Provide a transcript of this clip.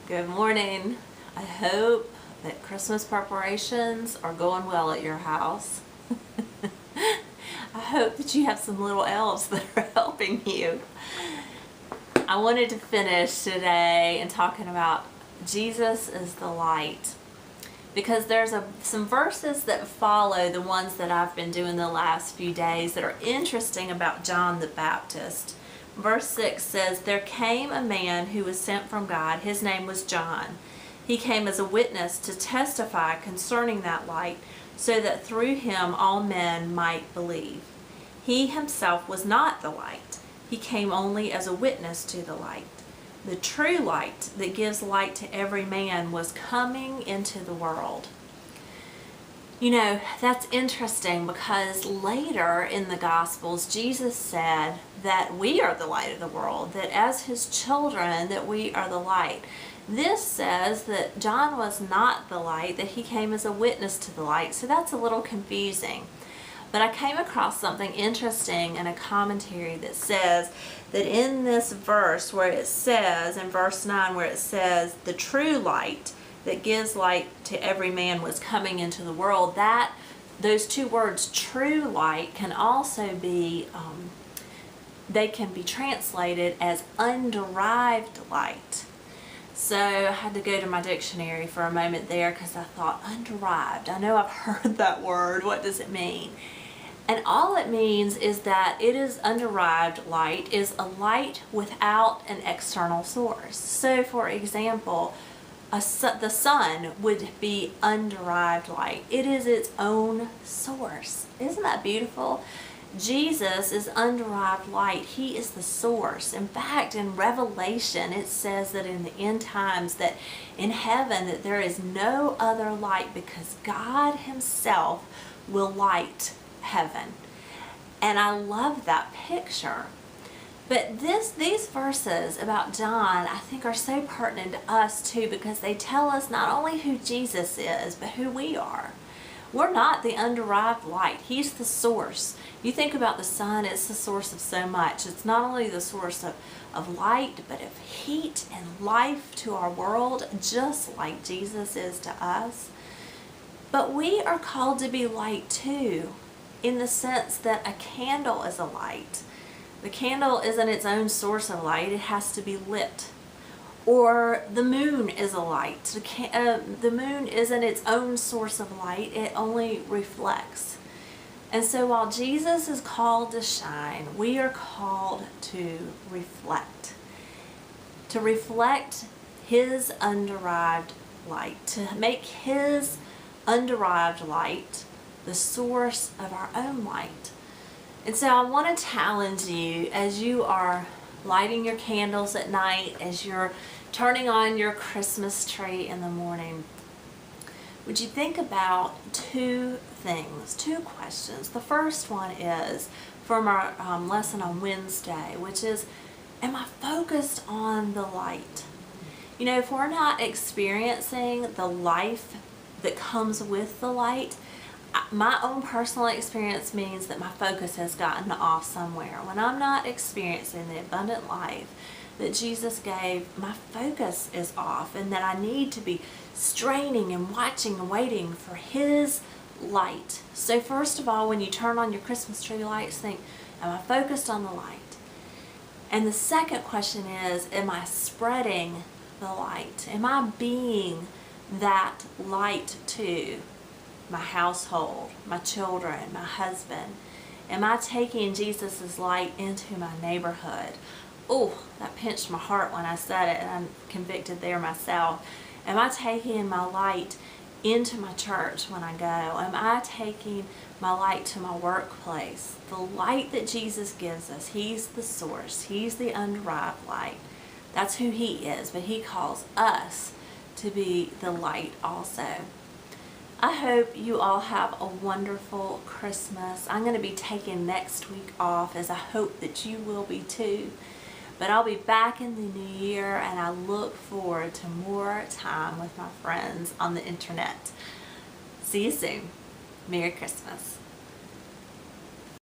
Good morning. I hope that Christmas preparations are going well at your house. I hope that you have some little elves that are helping you. I wanted to finish today in talking about Jesus is the light, because there's some verses that follow the ones that I've been doing the last few days that are interesting about John the Baptist. Verse 6 says, "There came a man who was sent from God. His name was John. He came as a witness to testify concerning that light, so that through him all men might believe. He himself was not the light. He came only as a witness to the light. The true light that gives light to every man was coming into the world." You know, that's interesting because later in the Gospels, Jesus said that we are the light of the world, that as his children, that we are the light. This says that John was not the light, that he came as a witness to the light, so that's a little confusing. But I came across something interesting in a commentary that says that in this verse where it says, in verse 9 where it says, the true light that gives light to every man was coming into the world, that those two words, true light, can also be, they can be translated as underived light. So I had to go to my dictionary for a moment there because I thought, underived, I know I've heard that word, what does it mean? And all it means is that it is underived light, is a light without an external source. So for example, the sun would be underived light. It is its own source. Isn't that beautiful? Jesus is underived light. He is the source. In fact, in Revelation, it says that in the end times, that in heaven, that there is no other light because God himself will light heaven. And I love that picture. But these verses about John, I think, are so pertinent to us too, because they tell us not only who Jesus is, but who we are. We're not the underived light. He's the source. You think about the sun, it's the source of so much. It's not only the source of light, but of heat and life to our world, just like Jesus is to us. But we are called to be light too, in the sense that a candle is a light. The candle isn't its own source of light, it has to be lit. Or the moon is a light. The moon isn't its own source of light, it only reflects. And so while Jesus is called to shine, we are called to reflect. To reflect his underived light, to make his underived light the source of our own light. And so I want to challenge you as you are lighting your candles at night, as you're turning on your Christmas tree in the morning. Would you think about two things, two questions? The first one is from our lesson on Wednesday, which is, am I focused on the light? You know, if we're not experiencing the life that comes with the light, my own personal experience means that my focus has gotten off somewhere. When I'm not experiencing the abundant life that Jesus gave, my focus is off, and that I need to be straining and watching and waiting for his light. So first of all, when you turn on your Christmas tree lights, think, am I focused on the light? And the second question is, am I spreading the light? Am I being that light to my household, my children, my husband? Am I taking Jesus' light into my neighborhood? Oh, that pinched my heart when I said it, and I'm convicted there myself. Am I taking my light into my church when I go? Am I taking my light to my workplace? The light that Jesus gives us, he's the source. He's the underived light. That's who he is, but he calls us to be the light also. I hope you all have a wonderful Christmas. I'm going to be taking next week off, as I hope that you will be too. But I'll be back in the new year, and I look forward to more time with my friends on the internet. See you soon. Merry Christmas.